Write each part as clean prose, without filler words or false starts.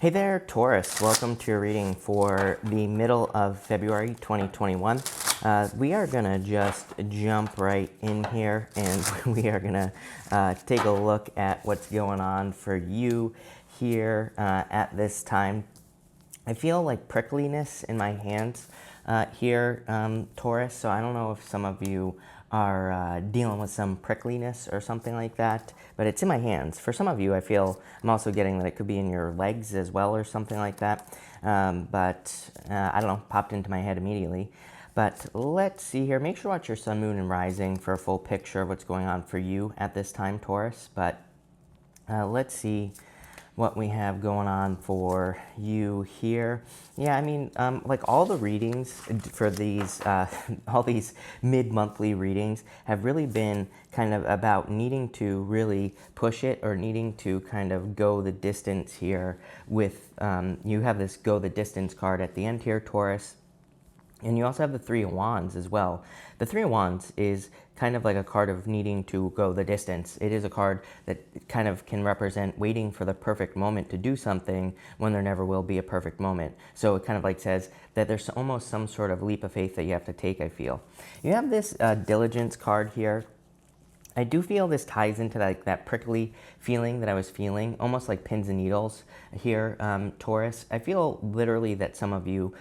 Hey there, Taurus. Welcome to your reading for the middle of February 2021. We are going to just jump right in here and we are going to take a look at what's going on for you here at this time. I feel like prickliness in my hands here, Taurus, so I don't know if some of you are dealing with some prickliness or something like that, but it's in my hands. For some of you, I feel I'm also getting that it could be in your legs as well or something like that, but I don't know, popped into my head immediately. But let's see here. Make sure to watch your sun, moon, and rising for a full picture of what's going on for you at this time, Taurus. But let's see what we have going on for you here. Yeah, I mean, like all the readings for these, all these mid-monthly readings have really been kind of about needing to really push it or needing to kind of go the distance here with, you have this go the distance card at the end here, Taurus. And you also have the Three of Wands as well. The Three of Wands is kind of like a card of needing to go the distance. It is a card that kind of can represent waiting for the perfect moment to do something when there never will be a perfect moment. So it kind of like says that there's almost some sort of leap of faith that you have to take, I feel. You have this diligence card here. I do feel this ties into that prickly feeling that I was feeling, almost like pins and needles here, Taurus. I feel literally that some of you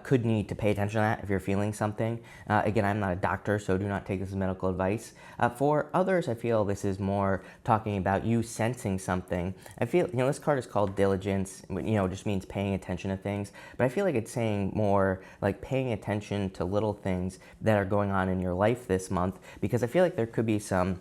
could need to pay attention to that if you're feeling something. Again, I'm not a doctor, so do not take this as medical advice. For others, I feel this is more talking about you sensing something. I feel, this card is called diligence, just means paying attention to things. But I feel like it's saying more like paying attention to little things that are going on in your life this month, because I feel like there could be some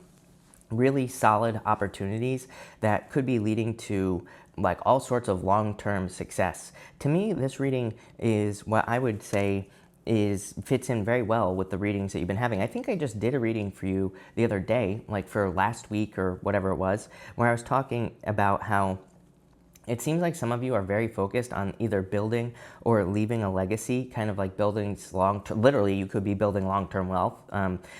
really solid opportunities that could be leading to like all sorts of long-term success. To me, this reading is what I would say fits in very well with the readings that you've been having. I think I just did a reading for you the other day, like for last week or whatever it was, where I was talking about how it seems like some of you are very focused on either building or leaving a legacy, kind of like building long-term, literally you could be building long-term wealth.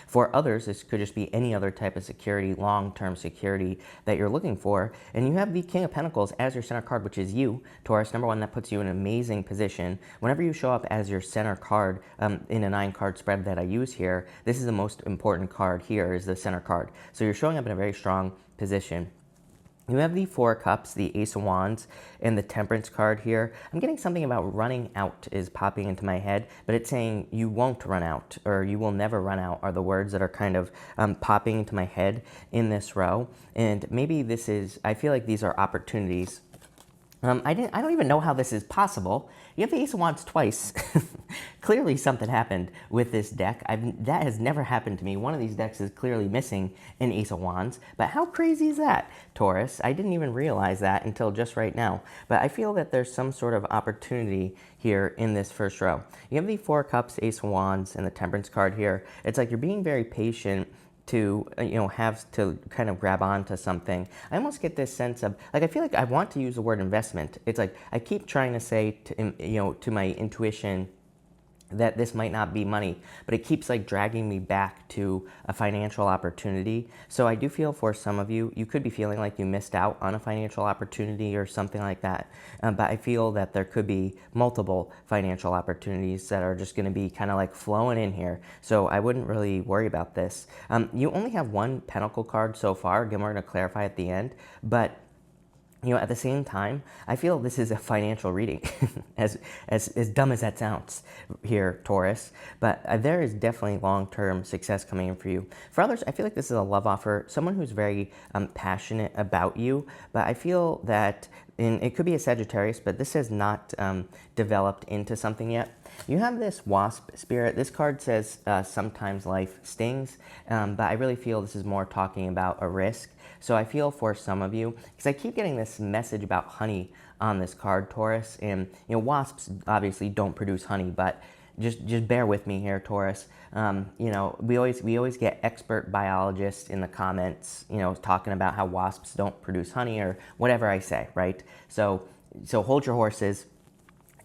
For others, this could just be any other type of security, long-term security that you're looking for. And you have the King of Pentacles as your center card, which is you, Taurus. Number one, that puts you in an amazing position. Whenever you show up as your center card in a 9-card spread that I use here, this is the most important card here, is the center card. So you're showing up in a very strong position. You have the Four of Cups, the Ace of Wands, and the Temperance card here. I'm getting something about running out is popping into my head, but it's saying you won't run out, or you will never run out are the words that are kind of popping into my head in this row. And maybe this is, I feel like these are opportunities. I don't even know how this is possible. You have the Ace of Wands twice. Clearly something happened with this deck. That has never happened to me. One of these decks is clearly missing an Ace of Wands. But how crazy is that, Taurus? I didn't even realize that until just right now. But I feel that there's some sort of opportunity here in this first row. You have the Four of Cups, Ace of Wands, and the Temperance card here. It's like you're being very patient to have to kind of grab onto something. I almost get this sense of like, I feel like I want to use the word investment. It's like I keep trying to say to my intuition that this might not be money, but it keeps like dragging me back to a financial opportunity. So I do feel for some of you, you could be feeling like you missed out on a financial opportunity or something like that. But I feel that there could be multiple financial opportunities that are just going to be kind of like flowing in here. So I wouldn't really worry about this. You only have one Pentacle card so far. Again, we're going to clarify at the end, but at the same time, I feel this is a financial reading, as dumb as that sounds here, Taurus. But there is definitely long-term success coming in for you. For others, I feel like this is a love offer, someone who's very passionate about you. But I feel that it could be a Sagittarius, but this has not developed into something yet. You have this Wasp spirit. This card says sometimes life stings, but I really feel this is more talking about a risk. So I feel for some of you, because I keep getting this message about honey on this card, Taurus, and wasps obviously don't produce honey, but just bear with me here, Taurus. We always get expert biologists in the comments, talking about how wasps don't produce honey or whatever I say, right? So hold your horses.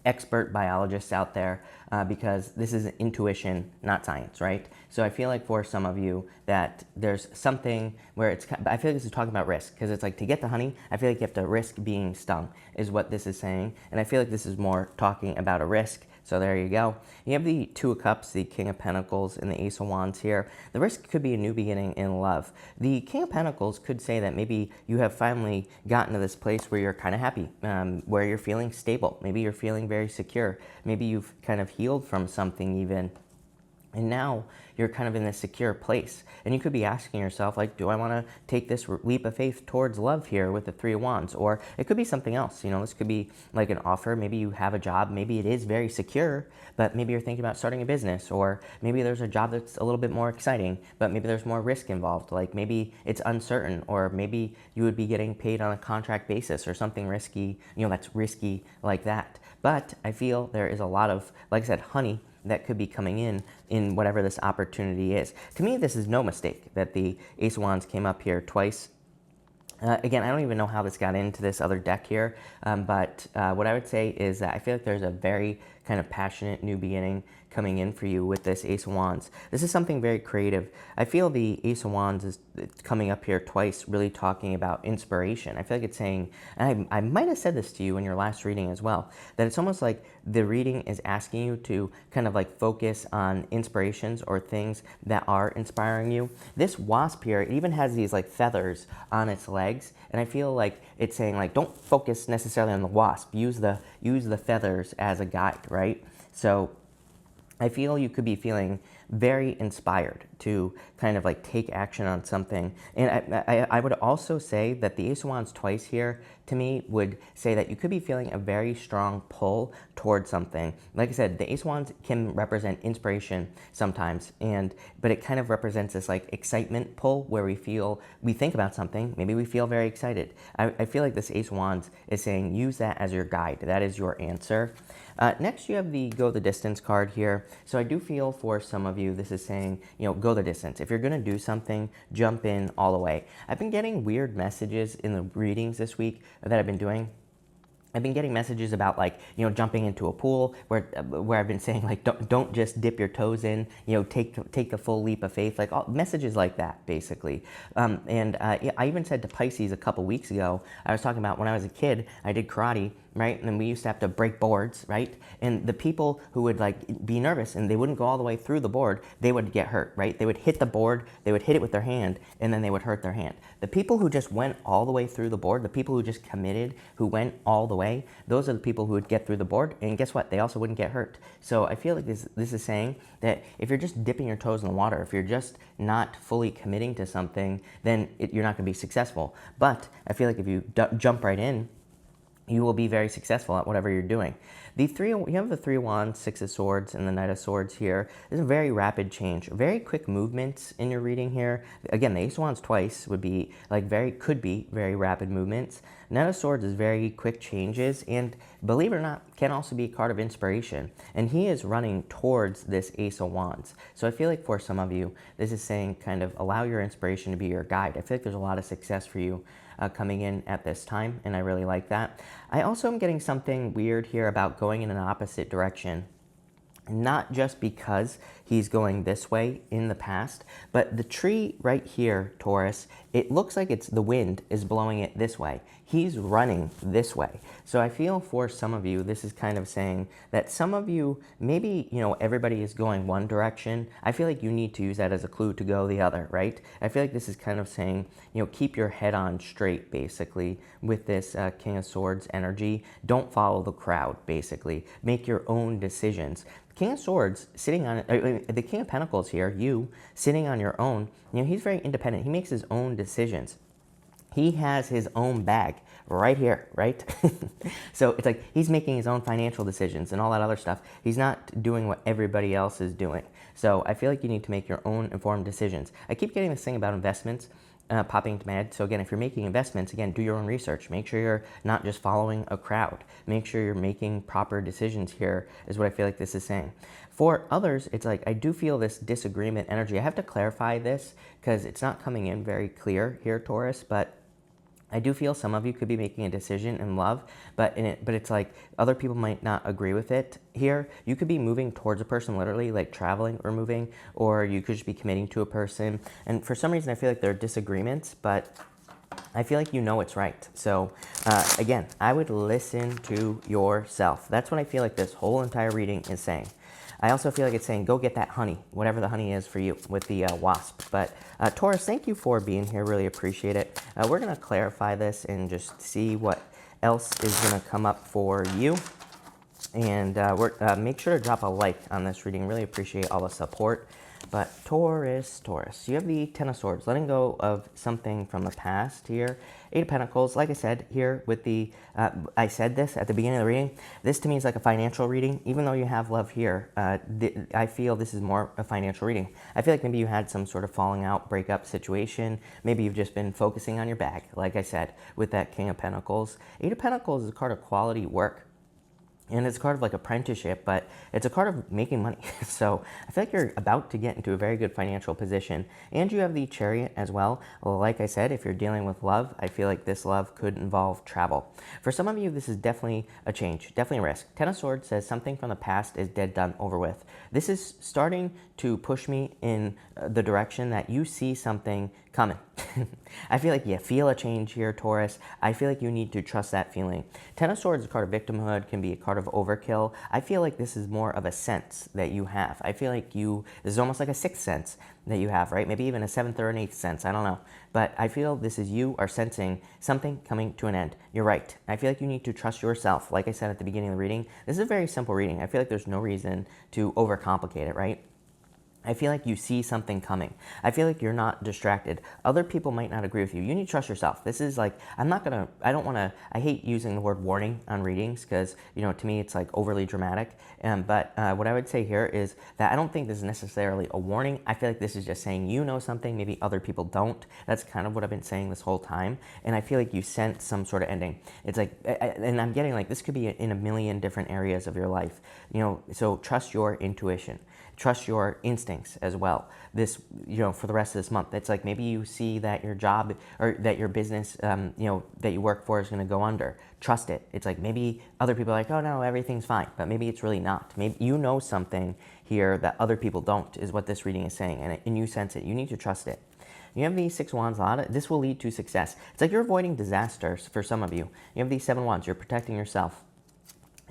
expert biologists out there, because this is intuition, not science, right? So I feel like for some of you that there's something where I feel like this is talking about risk, because it's like to get the honey, I feel like you have to risk being stung is what this is saying. And I feel like this is more talking about a risk. So there you go. You have the Two of Cups, the King of Pentacles, and the Ace of Wands here. The risk could be a new beginning in love. The King of Pentacles could say that maybe you have finally gotten to this place where you're kind of happy, where you're feeling stable. Maybe you're feeling very secure. Maybe you've kind of healed from something even. And now you're kind of in this secure place. And you could be asking yourself, like, do I want to take this leap of faith towards love here with the Three of Wands? Or it could be something else. You know, this could be like an offer. Maybe you have a job. Maybe it is very secure, but maybe you're thinking about starting a business. Or maybe there's a job that's a little bit more exciting, but maybe there's more risk involved. Like maybe it's uncertain, or maybe you would be getting paid on a contract basis or something risky, you know, that's risky like that. But I feel there is a lot of, like I said, honey that could be coming in whatever this opportunity is. To me, this is no mistake that the Ace of Wands came up here twice. Again, I don't even know how this got into this other deck here, but what I would say is that I feel like there's a very kind of passionate new beginning coming in for you with this Ace of Wands. This is something very creative. I feel the Ace of Wands is coming up here twice, really talking about inspiration. I feel like it's saying, and I might have said this to you in your last reading as well, that it's almost like the reading is asking you to kind of like focus on inspirations or things that are inspiring you. This wasp here, it even has these like feathers on its legs, and I feel like it's saying like, don't focus necessarily on the wasp. Use the feathers as a guide, right? So I feel you could be feeling very inspired to kind of like take action on something. And I would also say that the Ace of Wands twice here, to me, would say that you could be feeling a very strong pull towards something. Like I said, the Ace of Wands can represent inspiration sometimes, but it kind of represents this like excitement pull where we think about something, maybe we feel very excited. I feel like this Ace of Wands is saying use that as your guide. That is your answer. Next, you have the Go the Distance card here. So I do feel for some of you, this is saying, you know, go the distance. If you're going to do something, jump in all the way. I've been getting weird messages in the readings this week that I've been doing. I've been getting messages about like, you know, jumping into a pool where I've been saying like, don't just dip your toes in, you know, take the full leap of faith, like messages like that, basically. I even said to Pisces a couple weeks ago, I was talking about when I was a kid, I did karate, right? And we used to have to break boards, right? And the people who would like be nervous and they wouldn't go all the way through the board, they would get hurt, right? They would hit the board, they would hit it with their hand, and then they would hurt their hand. The people who just went all the way through the board, the people who just committed, who went all the way, those are the people who would get through the board, and guess what? They also wouldn't get hurt. So I feel like this is saying that if you're just dipping your toes in the water, if you're just not fully committing to something, then you're not going to be successful. But I feel like if you jump right in, you will be very successful at whatever you're doing. You have the Three of Wands, Six of Swords, and the Knight of Swords here. There's a very rapid change, very quick movements in your reading here. Again, the Ace of Wands twice would be like could be very rapid movements. Knight of Swords is very quick changes, and believe it or not, can also be a card of inspiration. And he is running towards this Ace of Wands. So I feel like for some of you, this is saying kind of allow your inspiration to be your guide. I feel like there's a lot of success for you coming in at this time, and I really like that. I also am getting something weird here about going in an opposite direction. Not just because he's going this way in the past, but the tree right here, Taurus, it looks like the wind is blowing it this way. He's running this way. So I feel for some of you, this is kind of saying that some of you, maybe, you know, everybody is going one direction. I feel like you need to use that as a clue to go the other, right? I feel like this is kind of saying, you know, keep your head on straight, basically, with this King of Swords energy. Don't follow the crowd, basically. Make your own decisions. King of Swords sitting on the King of Pentacles here, you sitting on your own, you know, he's very independent. He makes his own decisions. He has his own bag right here, right? So it's like he's making his own financial decisions and all that other stuff. He's not doing what everybody else is doing. So I feel like you need to make your own informed decisions. I keep getting this thing about investments popping into my head. So again, if you're making investments, again, do your own research. Make sure you're not just following a crowd. Make sure you're making proper decisions here is what I feel like this is saying. For others, it's like I do feel this disagreement energy. I have to clarify this because it's not coming in very clear here, Taurus, but I do feel some of you could be making a decision in love, but it's like other people might not agree with it here. You could be moving towards a person, literally like traveling or moving, or you could just be committing to a person. And for some reason, I feel like there are disagreements, but I feel like you know it's right. So again, I would listen to yourself. That's what I feel like this whole entire reading is saying. I also feel like it's saying, go get that honey, whatever the honey is for you with the wasp. But Taurus, thank you for being here. Really appreciate it. We're going to clarify this and just see what else is going to come up for you. And make sure to drop a like on this reading. Really appreciate all the support. But Taurus, you have the Ten of Swords, letting go of something from the past here. Eight of Pentacles, like I said here with the, I said this at the beginning of the reading, this to me is like a financial reading. Even though you have love here, I feel this is more a financial reading. I feel like maybe you had some sort of falling out, breakup situation. Maybe you've just been focusing on your bag, like I said, with that King of Pentacles. Eight of Pentacles is a card of quality work. And it's a card of like apprenticeship, but it's a card of making money. So I feel like you're about to get into a very good financial position. And you have the Chariot as well. Well, like I said, if you're dealing with love, I feel like this love could involve travel. For some of you, this is definitely a change, definitely a risk. Ten of Swords says something from the past is dead, done, over with. This is starting to push me in the direction that you see something coming. I feel like you feel a change here, Taurus. I feel like you need to trust that feeling. Ten of Swords is a card of victimhood, can be a card of overkill. I feel like this is more of a sense that you have. I feel like this is almost like a sixth sense that you have, right? Maybe even a seventh or an eighth sense, I don't know. But I feel this is you are sensing something coming to an end. You're right. I feel like you need to trust yourself. Like I said at the beginning of the reading, this is a very simple reading. I feel like there's no reason to overcomplicate it, right? I feel like you see something coming. I feel like you're not distracted. Other people might not agree with you. You need to trust yourself. This is like, I hate using the word warning on readings because, to me it's like overly dramatic. But what I would say here is that I don't think this is necessarily a warning. I feel like this is just saying you know something, maybe other people don't. That's kind of what I've been saying this whole time. And I feel like you sense some sort of ending. It's like, and I'm getting like, this could be in a million different areas of your life. So trust your intuition. Trust your instincts as well. This, for the rest of this month, it's like maybe you see that your job or that your business, that you work for is going to go under. Trust it. It's like maybe other people are like, oh no, everything's fine, but maybe it's really not. Maybe you know something here that other people don't, is what this reading is saying, and you sense it. You need to trust it. You have these 6 wands, this will lead to success. It's like you're avoiding disasters for some of you. You have these 7 wands, you're protecting yourself.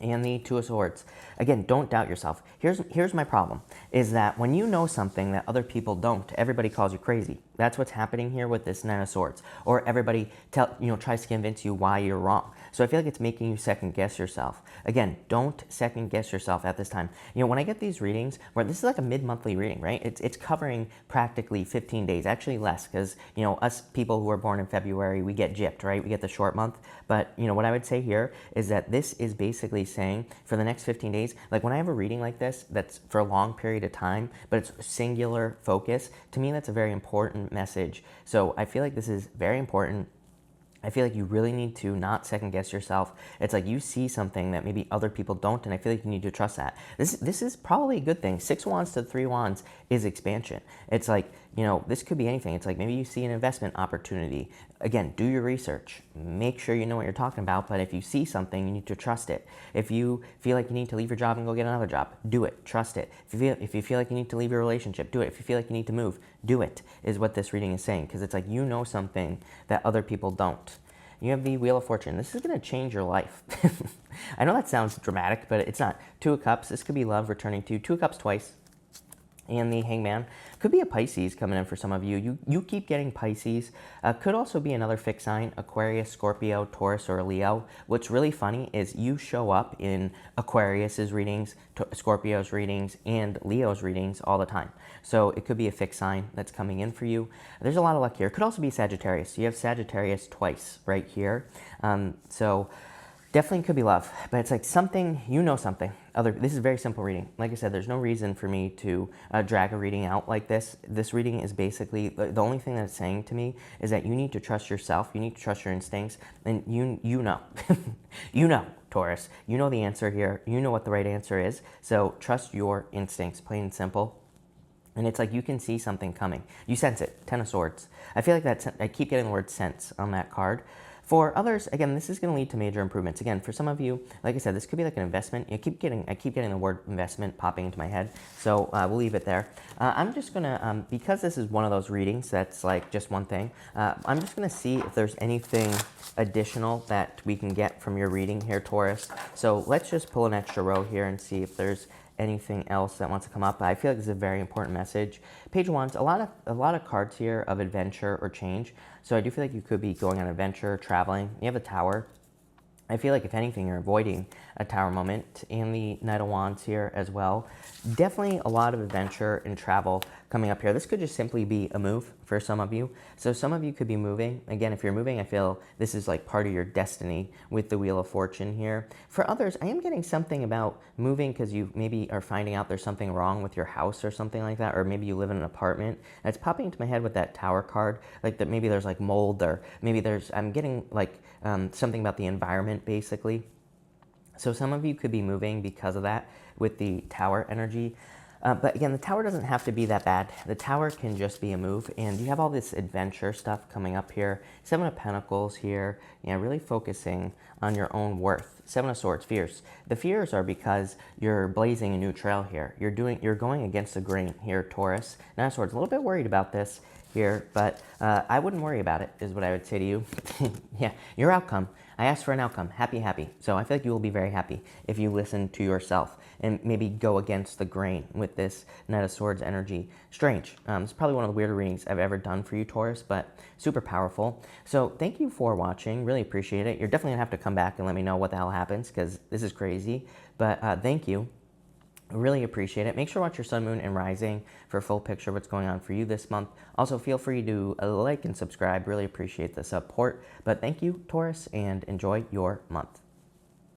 And the 2 of Swords. Again, don't doubt yourself. Here's my problem, is that when you know something that other people don't, everybody calls you crazy. That's what's happening here with this 9 of Swords. Or everybody tries to convince you why you're wrong. So I feel like it's making you second guess yourself. Again, don't second guess yourself at this time. When I get these readings, where this is like a mid-monthly reading, right? It's covering practically 15 days, actually less, because us people who are born in February, we get gypped, right? We get the short month. But what I would say here is that this is basically saying for the next 15 days, like when I have a reading like this, that's for a long period of time, but it's singular focus, to me that's a very important message. So I feel like this is very important. I feel like you really need to not second guess yourself. It's like you see something that maybe other people don't, and I feel like you need to trust that. This is probably a good thing. 6 wands to 3 wands is expansion. It's like, this could be anything. It's like maybe you see an investment opportunity. Again, do your research. Make sure you know what you're talking about, but if you see something, you need to trust it. If you feel like you need to leave your job and go get another job, do it. Trust it. If you feel like you need to leave your relationship, do it. If you feel like you need to move, do it, is what this reading is saying, because it's like you know something that other people don't. You have the Wheel of Fortune. This is going to change your life. I know that sounds dramatic, but it's not. 2 of Cups. This could be love returning to you. 2 of Cups twice. And the Hangman. Could be a Pisces coming in for some of you. You keep getting Pisces. Could also be another fixed sign, Aquarius, Scorpio, Taurus, or Leo. What's really funny is you show up in Aquarius's readings, Scorpio's readings, and Leo's readings all the time. So it could be a fixed sign that's coming in for you. There's a lot of luck here. It could also be Sagittarius. You have Sagittarius twice right here. So definitely could be love, but it's like something, something. This is a very simple reading. Like I said, there's no reason for me to drag a reading out like this. This reading is basically, the only thing that it's saying to me is that you need to trust yourself, you need to trust your instincts, and you know. You know, Taurus. You know the answer here. You know what the right answer is. So trust your instincts, plain and simple. And it's like you can see something coming. You sense it. 10 of Swords. I feel like I keep getting the word sense on that card. For others, again, this is going to lead to major improvements. Again, for some of you, like I said, this could be like an investment. I keep getting the word investment popping into my head, so we'll leave it there. I'm just going to, because this is one of those readings that's like just one thing, I'm just going to see if there's anything additional that we can get from your reading here, Taurus. So let's just pull an extra row here and see if there's anything else that wants to come up. I feel like this is a very important message. Page of Wands, a lot of cards here of adventure or change. So I do feel like you could be going on an adventure, traveling. You have a Tower. I feel like if anything, you're avoiding a Tower moment, and the Knight of Wands here as well. Definitely a lot of adventure and travel coming up here. This could just simply be a move for some of you. So some of you could be moving. Again, if you're moving, I feel this is like part of your destiny with the Wheel of Fortune here. For others, I am getting something about moving because you maybe are finding out there's something wrong with your house or something like that, or maybe you live in an apartment. And it's popping into my head with that Tower card, like that maybe there's like mold, or maybe there's, I'm getting like something about the environment basically. So some of you could be moving because of that with the Tower energy. But again, the Tower doesn't have to be that bad. The Tower can just be a move, and you have all this adventure stuff coming up here. Seven of Pentacles here, really focusing on your own worth. Seven of Swords, fears. The fears are because you're blazing a new trail here. You're going against the grain here, Taurus. Nine of Swords, a little bit worried about this here, but I wouldn't worry about it, is what I would say to you. Yeah, your outcome. I asked for an outcome. Happy, happy. So I feel like you will be very happy if you listen to yourself and maybe go against the grain with this Knight of Swords energy. Strange. It's probably one of the weirder readings I've ever done for you, Taurus, but super powerful. So thank you for watching. Really appreciate it. You're definitely going to have to come back and let me know what the hell happens, because this is crazy. But thank you. Really appreciate it. Make sure to watch your sun, moon, and rising for a full picture of what's going on for you this month. Also, feel free to like and subscribe. Really appreciate the support. But thank you, Taurus, and enjoy your month.